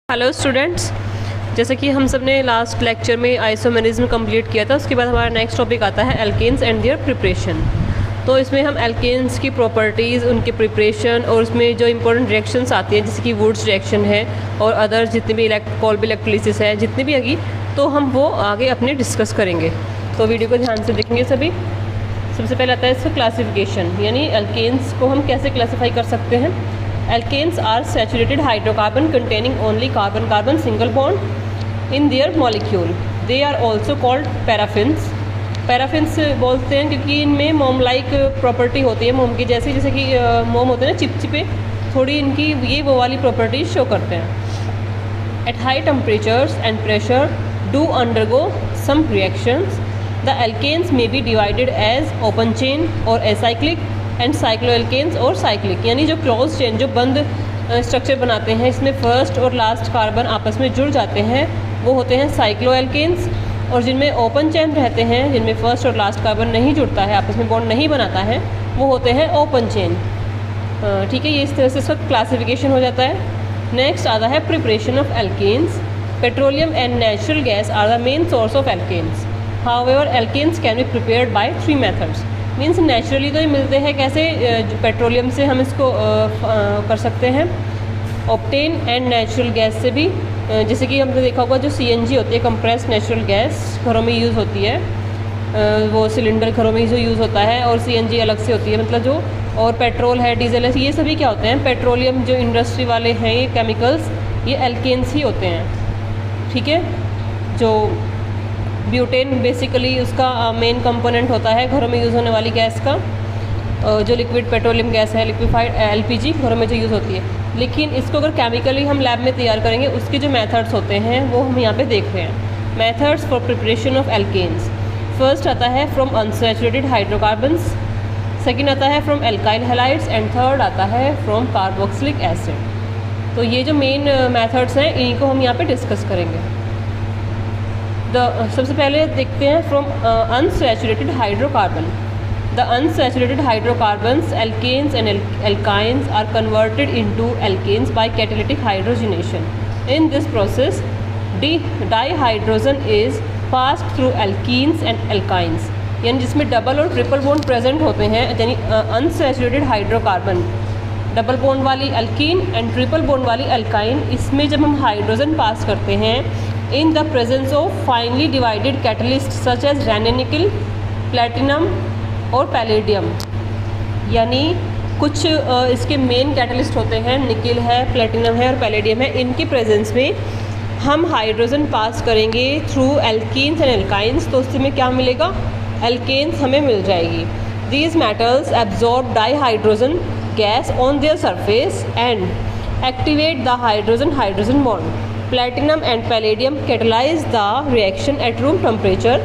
Hello students, जैसे कि हम सब ने लास्ट लेक्चर में आइसोमेरिज्म कंप्लीट किया था, उसके बाद हमारा नेक्स्ट टॉपिक आता है एल्केन्स एंड देयर प्रिपरेशन। तो इसमें हम एल्केन्स की प्रॉपर्टीज़, उनके प्रिपरेशन और उसमें जो इंपॉर्टेंट रिएक्शंस आती हैं जैसे कि वुड्स रिएक्शन है और अदर जितने भी कोल्बी इलेक्ट्रोलिसिस है, जितनी भी आएगी तो हम वो आगे अपने डिस्कस करेंगे। तो वीडियो को ध्यान से देखेंगे सभी। सबसे पहले आता है इसका क्लासिफिकेशन, यानी एल्केन्स को हम कैसे क्लासीफाई कर सकते हैं। Alkanes are saturated hydrocarbon containing only carbon-carbon single bond in their molecule. They are also called paraffins. Paraffins बोलते हैं क्योंकि इनमें मोम लाइक प्रॉपर्टी होती है, मोम की जैसे कि मोम होते हैं ना चिपचिपे, थोड़ी इनकी ये वो वाली प्रॉपर्टी शो करते हैं। At high temperatures and pressure do undergo some reactions. The alkanes may be divided as open chain or acyclic and cycloalkenes और साइक्लिक, यानी जो क्लोज चेन, जो बंद स्ट्रक्चर बनाते हैं, इसमें फर्स्ट और लास्ट कार्बन आपस में जुड़ जाते हैं, वो होते हैं साइक्लोएल्केन्स। और जिनमें ओपन चेन रहते हैं, जिनमें फर्स्ट और लास्ट कार्बन नहीं जुड़ता है, आपस में बॉन्ड नहीं बनाता है, वो होते हैं ओपन चेन। ठीक है, ये इस तरह से इसका क्लासिफिकेशन हो जाता है। नेक्स्ट आता है preparation of alkanes. Petroleum and natural gas are the main source of alkanes. However alkanes can be prepared by 3 methods. Means naturally तो ये मिलते हैं, कैसे पेट्रोलियम से हम इसको कर सकते हैं, ऑप्टेन, एंड नेचुरल गैस से भी, जैसे कि हमने देखा होगा जो CNG होती है, कंप्रेस्ड नेचुरल गैस, घरों में यूज़ होती है, वो सिलेंडर घरों में जो यूज़ होता है, और CNG अलग से होती है, मतलब जो, और पेट्रोल है, डीजल है, ये सभी क्या होते हैं, पेट्रोलियम जो इंडस्ट्री वाले हैं, ये केमिकल्स, ये एल्केन्स ही होते हैं। ठीक है, जो ब्यूटेन बेसिकली उसका मेन कंपोनेंट होता है घरों में यूज़ होने वाली गैस का, जो लिक्विड पेट्रोलियम गैस है, लिक्विफाइड LPG घरों में जो यूज़ होती है। लेकिन इसको अगर केमिकली हम लैब में तैयार करेंगे, उसके जो मेथड्स होते हैं वो हम यहाँ पे देख रहे हैं। Methods for preparation of alkanes. First आता है फ्रॉम अनसैचुरेटेड हाइड्रोकार्बन्स, सेकेंड आता है from alkyl halides, and third आता है फ्रॉम कार्बोक्सिलिक एसिड। तो ये जो मेन मेथड्स हैं, इन्हीं को हम यहाँ पे डिस्कस करेंगे। सबसे पहले देखते हैं from unsaturated hydrocarbon. The unsaturated hydrocarbons alkenes and alkynes are converted into alkanes by catalytic hydrogenation. In this process dihydrogen is passed through alkenes and alkynes, यानी जिसमें डबल और ट्रिपल बॉन्ड प्रेजेंट होते हैं, यानी अनसैचुरेटेड हाइड्रोकार्बन, डबल बॉन्ड वाली alkene and triple bond वाली alkyne, इसमें जब हम हाइड्रोजन पास करते हैं in the presence of finely divided catalysts such as rheninickel, platinum और पैलेडियम, यानी कुछ इसके मेन कैटलिस्ट होते हैं, निकिल है, प्लेटिनम है और पैलेडियम है। इनके प्रेजेंस में हम हाइड्रोजन पास करेंगे थ्रू एल्कीन्स एंड एल्काइन्स, तो उससे में क्या मिलेगा, एल्केन्स हमें मिल जाएगी। These metals absorb dihydrogen gas on their surface and activate the hydrogen-hydrogen bond. Platinum and palladium catalyze the reaction at room temperature.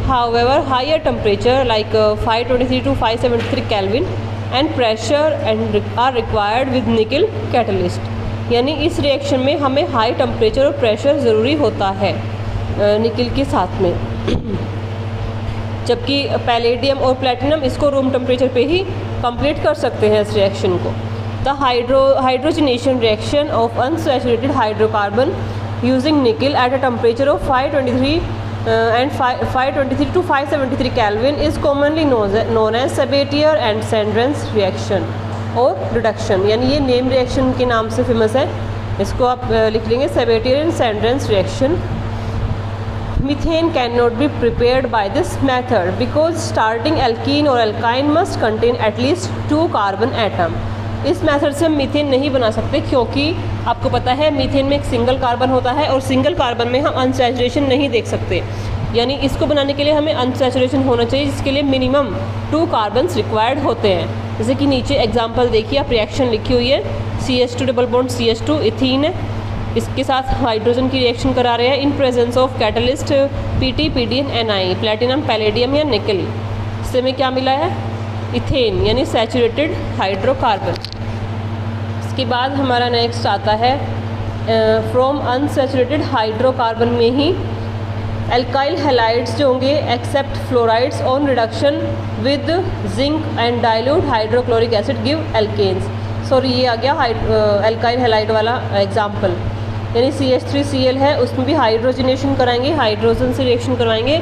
However, higher temperature like 523 to 573 Kelvin and pressure are required with nickel catalyst. यानी इस reaction में हमें high temperature और pressure ज़रूरी होता है nickel के साथ में, जबकि पैलेडियम और प्लेटिनम इसको रूम टेम्परेचर पे ही कंप्लीट कर सकते हैं इस रिएक्शन को। The hydrogenation reaction of unsaturated hydrocarbon using nickel at a temperature of 523 to 573 Kelvin is commonly known as Sabatier and Sandrance reaction और reduction, यानी ये नेम रिएक्शन के नाम से फेमस है, इसको आप लिख लेंगे Sabatier and Sandrance reaction. Methane cannot be prepared by this method because starting alkene or alkyne must contain at least 2 carbon atom. इस मेथड से हम मीथेन नहीं बना सकते, क्योंकि आपको पता है मीथेन में एक सिंगल कार्बन होता है और सिंगल कार्बन में हम अनसैचुरेशन नहीं देख सकते, यानी इसको बनाने के लिए हमें अनसैचुरेशन होना चाहिए, जिसके लिए मिनिमम 2 कार्बन्स रिक्वायर्ड होते हैं। जैसे कि नीचे एग्जांपल देखिए, आप रिएक्शन लिखी हुई है, CH2 double bond CH2 ethene है, इसके साथ हाइड्रोजन की रिएक्शन करा रहे हैं in presence of catalyst PT, PDN, Ni, platinum, palladium या निकल। इससे में क्या मिला है, इथेन, यानी सैचुरेटेड हाइड्रोकार्बन। इसके बाद हमारा नेक्स्ट आता है फ्रॉम अनसैचुरेटेड हाइड्रोकार्बन में ही एल्काइल हैलाइड्स जो होंगे except fluorides on reduction with zinc and dilute hydrochloric acid give alkanes. Sorry, ये आ गया एल्काइल हैलाइड वाला एग्जाम्पल। यानी CH3Cl है, उसमें भी हाइड्रोजनेशन कराएंगे, हाइड्रोजन से रिएक्शन करवाएंगे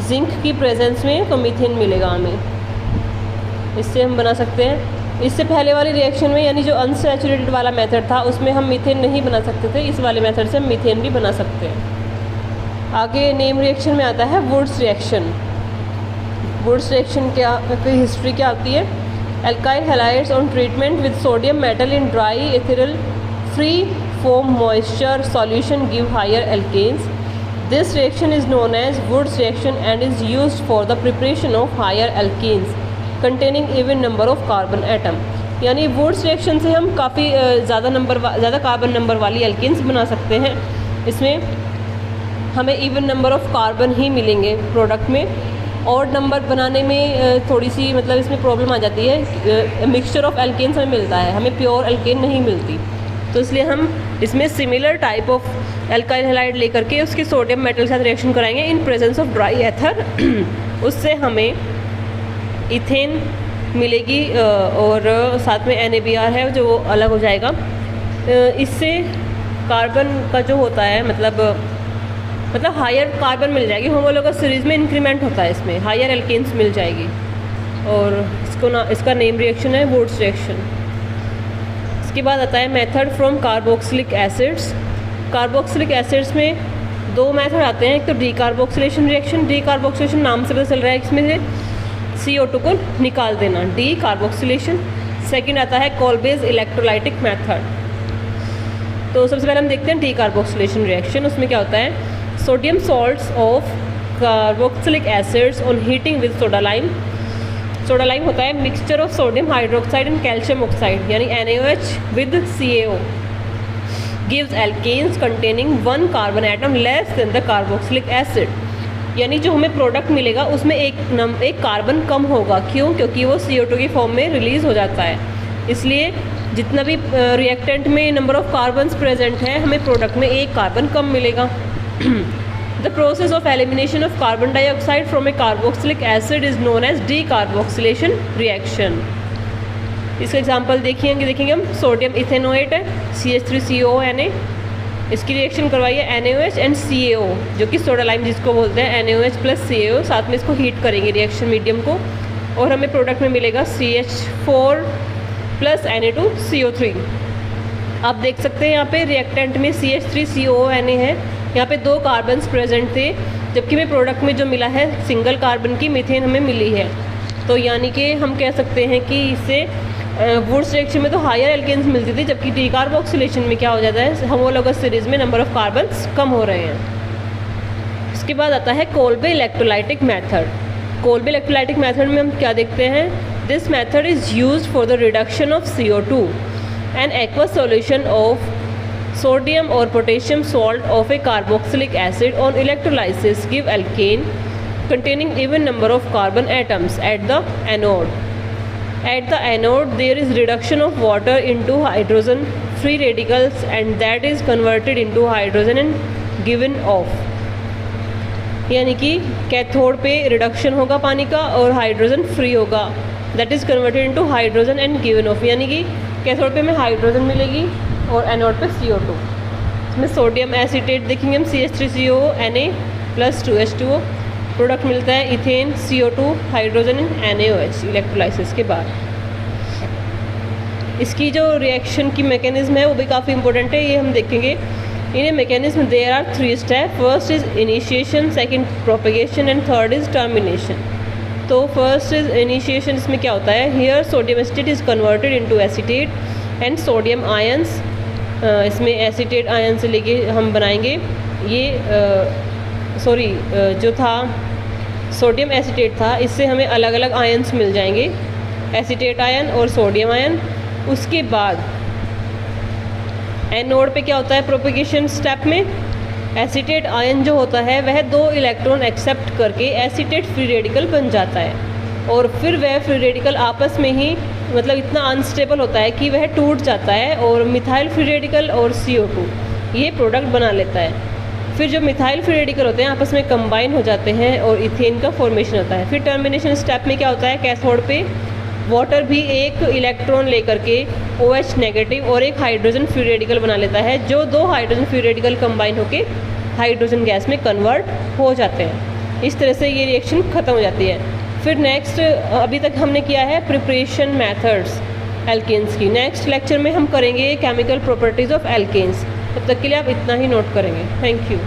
जिंक की प्रेजेंस में, तो मीथेन मिलेगा हमें। इससे हम बना सकते हैं। इससे पहले वाली रिएक्शन में यानी जो अनसैचुरेटेड वाला मेथड था उसमें हम मीथेन नहीं बना सकते थे, इस वाले मेथड से हम मीथेन भी बना सकते हैं। आगे नेम रिएक्शन में आता है वुड्स रिएक्शन। वुड्स रिएक्शन की हिस्ट्री क्या आती है? Alkyl halides on treatment with sodium metal in dry ethereal free foam moisture solution give higher alkanes. This reaction is known as Woods reaction and is used for the preparation of higher alkenes containing even number of carbon atom. यानी Wurtz reaction से हम काफ़ी ज़्यादा carbon number वाली alkanes बना सकते हैं। इसमें हमें इवन नंबर ऑफ कार्बन ही मिलेंगे प्रोडक्ट में। ऑड नंबर बनाने में थोड़ी सी मतलब इसमें प्रॉब्लम आ जाती है, मिक्सचर ऑफ एल्केन्स हमें मिलता है, हमें प्योर एल्केन नहीं मिलती, तो इसलिए हम इसमें similar type of alkyl halide लेकर के उसके सोडियम मेटल के साथ रिएक्शन कराएंगे इन प्रेजेंस ऑफ ड्राई एथर। उससे हमें इथेन मिलेगी और साथ में NaBr है जो वो अलग हो जाएगा। इससे कार्बन का जो होता है मतलब हायर कार्बन मिल जाएगी, होमोलोगस सीरीज में इंक्रीमेंट होता है, इसमें हायर एल्केन्स मिल जाएगी और इसका नेम रिएक्शन है वुड्स रिएक्शन। इसके बाद आता है method from carboxylic acids. Carboxylic acids में दो मेथड आते हैं, एक तो डीकार्बोक्सिलेशन रिएक्शन। डीकार्बोक्सिलेशन नाम से पता चल रहा है इसमें से CO2 को निकाल देना, डीकार्बोक्सिलेशन। सेकंड आता है कोल्बेज इलेक्ट्रोलाइटिक मेथड। तो सबसे पहले हम देखते हैं डीकार्बोक्सिलेशन रिएक्शन। उसमें क्या होता है? Sodium salts of carboxylic acids on heating with soda lime. Soda lime होता है mixture of sodium hydroxide and calcium oxide यानी NaOH with CaO gives alkanes containing 1 carbon atom less than the carboxylic acid. यानी जो हमें product मिलेगा उसमें एक carbon कम होगा। क्यों? क्योंकि वो CO2 की फॉर्म में रिलीज हो जाता है, इसलिए जितना भी रिएक्टेंट में नंबर ऑफ कार्बन्स प्रेजेंट है हमें प्रोडक्ट में एक कार्बन कम मिलेगा। The process of elimination of carbon dioxide from a carboxylic acid is known as decarboxylation reaction. इसका एग्जांपल देखेंगे हम। सोडियम इथेनोएट है CH3CONA, इसकी रिएक्शन करवाई है NaOH एंड CaO जो कि सोडा लाइम जिसको बोलते हैं, NaOH प्लस CaO। साथ में इसको हीट करेंगे रिएक्शन मीडियम को और हमें प्रोडक्ट में मिलेगा CH4 प्लस Na2CO3। आप देख सकते हैं यहाँ पे रिएक्टेंट में CH3CONA है, यहाँ पे 2 कार्बन्स प्रेजेंट थे, जबकि हमें प्रोडक्ट में जो मिला है सिंगल कार्बन की मीथेन हमें मिली है। तो यानी कि हम कह सकते हैं कि इससे वुड्स रिएक्शन में तो हायर एल्केन्स मिलती थी, जबकि डीकार्बोक्सिलेशन में क्या हो जाता है, होमोलोगस सीरीज में नंबर ऑफ कार्बन्स कम हो रहे हैं। इसके बाद आता है Kolbe electrolytic method. Kolbe electrolytic method में हम क्या देखते हैं? This method is used for the reduction of CO2 and aqueous solution of sodium or potassium salt of a carboxylic acid on electrolysis give alkane containing even number of carbon atoms at the anode. At the anode there is reduction of water into hydrogen free radicals and that is converted into hydrogen and given off. यानी कि cathode पे reduction होगा पानी का और hydrogen free होगा, that is converted into hydrogen and given of. यानी कि कैथोड पे हमें हाइड्रोजन मिलेगी और एनोड पे CO2। इसमें सोडियम एसीटेट देखेंगे हम CH3CONA प्लस 2H2O, प्रोडक्ट मिलता है ethane CO2 hydrogen and NaOH electrolysis के बाद। इसकी जो रिएक्शन की मैकेनिज्म है वो भी काफ़ी इंपॉर्टेंट है, ये हम देखेंगे। In a mechanism there are 3 step, first is initiation, second propagation and third is termination. तो फर्स्ट इज इनिशिएशन, इसमें क्या होता है? Here sodium acetate is converted into acetate and sodium ions. इसमें एसीटेट आयन से लेके हम बनाएंगे ये जो था सोडियम एसीटेट था, इससे हमें अलग अलग आयंस मिल जाएंगे, एसीटेट आयन और सोडियम आयन। उसके बाद एनोड पे क्या होता है? प्रोपेगेशन स्टेप में एसीटेट आयन जो होता है वह 2 इलेक्ट्रॉन एक्सेप्ट करके एसीटेट फ्री रेडिकल बन जाता है और फिर वह फ्री रेडिकल आपस में ही मतलब इतना अनस्टेबल होता है कि वह टूट जाता है और मिथाइल फ्री रेडिकल और CO2 ये प्रोडक्ट बना लेता है। फिर जो मिथाइल फ्री रेडिकल होते हैं आपस में कंबाइन हो जाते हैं और इथेन का फॉर्मेशन होता है। फिर टर्मिनेशन स्टेप में क्या होता है? कैथोड पे वाटर भी एक इलेक्ट्रॉन लेकर के OH नेगेटिव और एक हाइड्रोजन फ्री रेडिकल बना लेता है, जो दो हाइड्रोजन फ्री रेडिकल कंबाइन होकर हाइड्रोजन गैस में कन्वर्ट हो जाते हैं। इस तरह से ये रिएक्शन ख़त्म हो जाती है। फिर नेक्स्ट, अभी तक हमने किया है प्रिपरेशन मेथड्स एल्केन्स की। नेक्स्ट लेक्चर में हम करेंगे केमिकल प्रॉपर्टीज़ ऑफ एल्केन्स। तब तक के लिए आप इतना ही नोट करेंगे। Thank you.